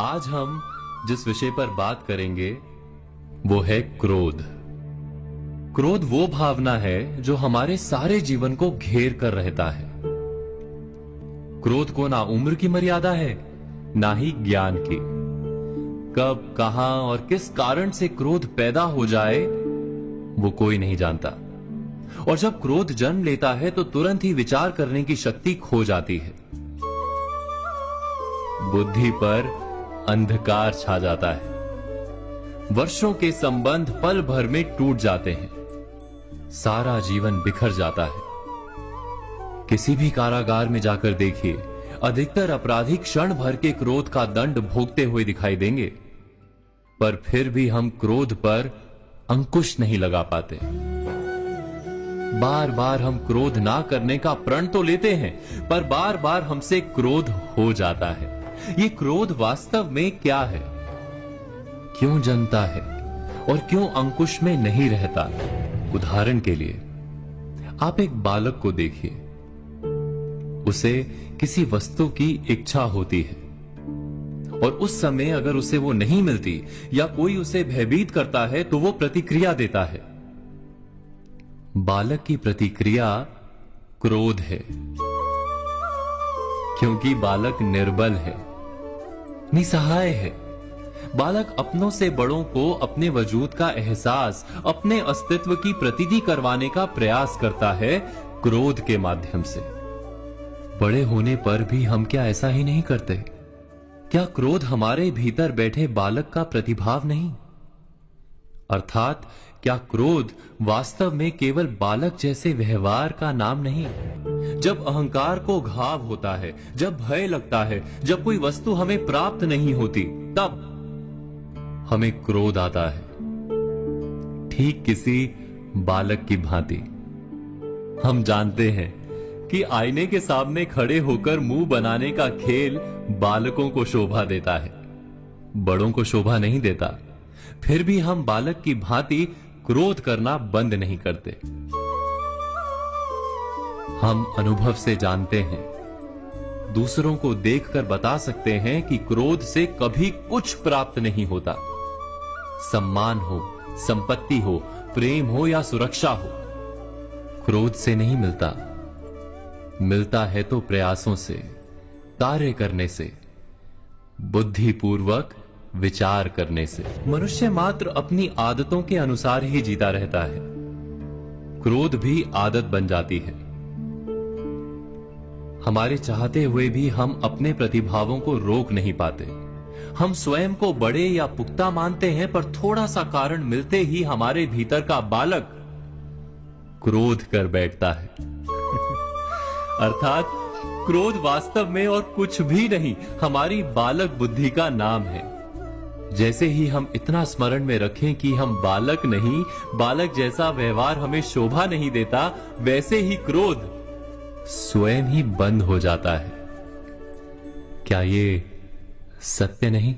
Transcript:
आज हम जिस विषय पर बात करेंगे वो है क्रोध। क्रोध वो भावना है जो हमारे सारे जीवन को घेर कर रहता है। क्रोध को ना उम्र की मर्यादा है, ना ही ज्ञान की। कब, कहां और किस कारण से क्रोध पैदा हो जाए वो कोई नहीं जानता। और जब क्रोध जन्म लेता है तो तुरंत ही विचार करने की शक्ति खो जाती है। बुद्धि पर अंधकार छा जाता है। वर्षों के संबंध पल भर में टूट जाते हैं। सारा जीवन बिखर जाता है। किसी भी कारागार में जाकर देखिए, अधिकतर अपराधी क्षण भर के क्रोध का दंड भोगते हुए दिखाई देंगे, पर फिर भी हम क्रोध पर अंकुश नहीं लगा पाते। बार बार हम क्रोध ना करने का प्रण तो लेते हैं, पर बार बार हमसे क्रोध हो जाता है। ये क्रोध वास्तव में क्या है, क्यों जन्मता है और क्यों अंकुश में नहीं रहता? उदाहरण के लिए आप एक बालक को देखिए। उसे किसी वस्तु की इच्छा होती है और उस समय अगर उसे वो नहीं मिलती या कोई उसे भयभीत करता है तो वो प्रतिक्रिया देता है। बालक की प्रतिक्रिया क्रोध है, क्योंकि बालक निर्बल है, निसहाय है। बालक अपनों से बड़ों को अपने वजूद का एहसास, अपने अस्तित्व की प्रतीति करवाने का प्रयास करता है क्रोध के माध्यम से। बड़े होने पर भी हम क्या ऐसा ही नहीं करते? क्या क्रोध हमारे भीतर बैठे बालक का प्रतिभाव नहीं? अर्थात क्या क्रोध वास्तव में केवल बालक जैसे व्यवहार का नाम नहीं? जब अहंकार को घाव होता है, जब भय लगता है, जब कोई वस्तु हमें प्राप्त नहीं होती, तब हमें क्रोध आता है, ठीक किसी बालक की भांति। हम जानते हैं कि आईने के सामने खड़े होकर मुंह बनाने का खेल बालकों को शोभा देता है, बड़ों को शोभा नहीं देता। फिर भी हम बालक की भांति क्रोध करना बंद नहीं करते। हम अनुभव से जानते हैं, दूसरों को देखकर बता सकते हैं कि क्रोध से कभी कुछ प्राप्त नहीं होता। सम्मान हो, संपत्ति हो, प्रेम हो या सुरक्षा हो, क्रोध से नहीं मिलता। मिलता है तो प्रयासों से, कार्य करने से, बुद्धिपूर्वक विचार करने से। मनुष्य मात्र अपनी आदतों के अनुसार ही जीता रहता है। क्रोध भी आदत बन जाती है। हमारे चाहते हुए भी हम अपने प्रतिभावों को रोक नहीं पाते। हम स्वयं को बड़े या पुख्ता मानते हैं, पर थोड़ा सा कारण मिलते ही हमारे भीतर का बालक क्रोध कर बैठता है। अर्थात क्रोध वास्तव में और कुछ भी नहीं, हमारी बालक बुद्धि का नाम है। जैसे ही हम इतना स्मरण में रखें कि हम बालक नहीं, बालक जैसा व्यवहार हमें शोभा नहीं देता, वैसे ही क्रोध स्वयं ही बंद हो जाता है। क्या ये सत्य नहीं?